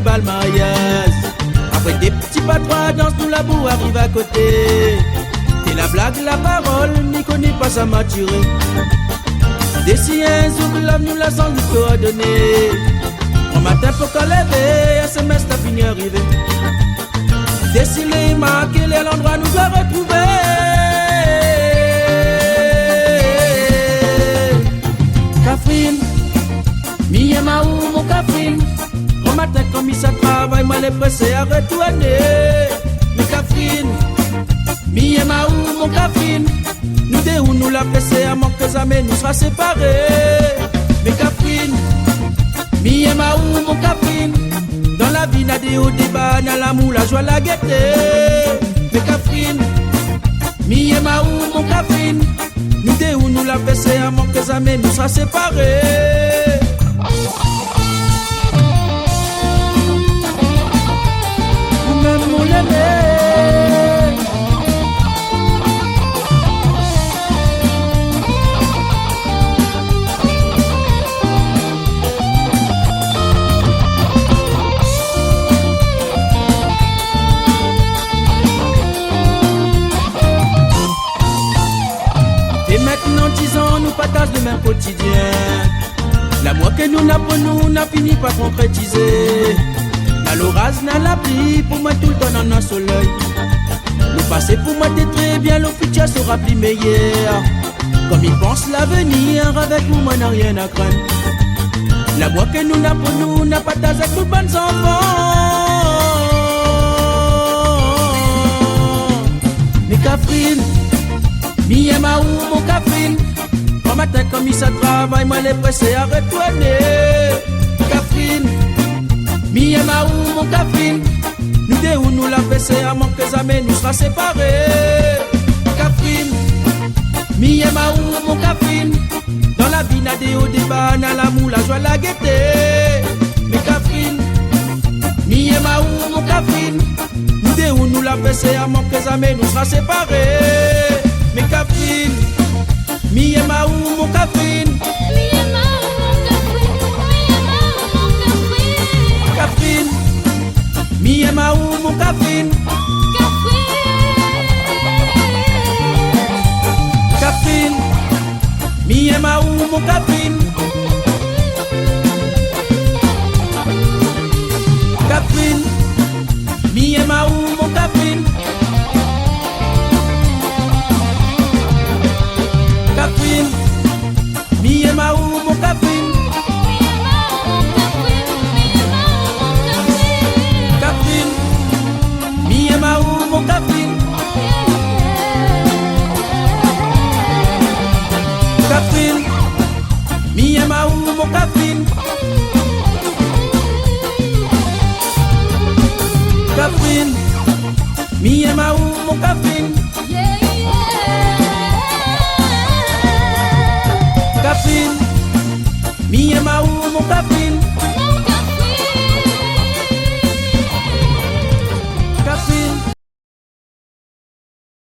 un bal mariage. Après des petits patois, danse nous la boue arrive à côté. Et la blague, la parole, n'y connaît pas sa maturité. Des siens, ouvre l'homme, nous la sang du coordonné. Au matin pour qu'on lève, SMS la fini arrivé. Déciler, marquer l'endroit nous doit retrouver. Catherine, mi et ma ou mon Catherine. Au matin comme il se travaille, moi les pressé à retourner. Mi Catherine, mi et ma ou mon Catherine. Nous deux où nous la pressé à manquer jamais nous sera séparés. Mi Catherine, mi et ma ou mon Catherine. Dans la vie n'a des hauts débats, n'a l'amour, la joie, la gaieté. Mi Catherine, mi et ma ou mon Catherine. Nous deux où nous la pressé à manquer jamais nous sera séparés. Nous-mêmes nous l'aimer. Et maintenant 10 ans nous partagent le même quotidien. L'amour que nous n'avons pour nous n'a fini par concrétiser. N'a l'orage, n'a la pluie, pour moi tout le temps dans un soleil. Le passé pour moi t'es très bien, le futur sera plus meilleur. Comme il pense l'avenir, avec nous moi n'a rien à craindre. L'amour que nous n'avons pour nous n'a pas d'âge avec nos bonnes enfants. Mais Catherine, mi et ma ou mon Catherine. Au matin comme il se travaille, moi les pressé à retourner. Catherine, mi et ma ou mon Catherine. Nous deux où nous la pressé à manquer jamais nous sera séparés. Catherine, mi et ma ou mon Catherine. Dans la vie n'a des hauts débats, n'a l'amour, la joie, la gaieté. Mais Catherine, mi et ma ou mon Catherine. Nous deux où nous la pressé à manquer jamais nous sera séparés. Mais Catherine, mi et ma ou mon Catherine. Catherine, mi et ma ou mon Catherine. Catherine, mi et ma ou mon Catherine. Catherine, mi et ma ou mon Catherine. Catherine, mi et ma ou mon Catherine. Catherine, mi et ma ou mon Catherine. Catherine, mi et ma ou mon Catherine. Catherine, mi et ma ou mon Catherine. Catherine, mi et ma ou mon Catherine.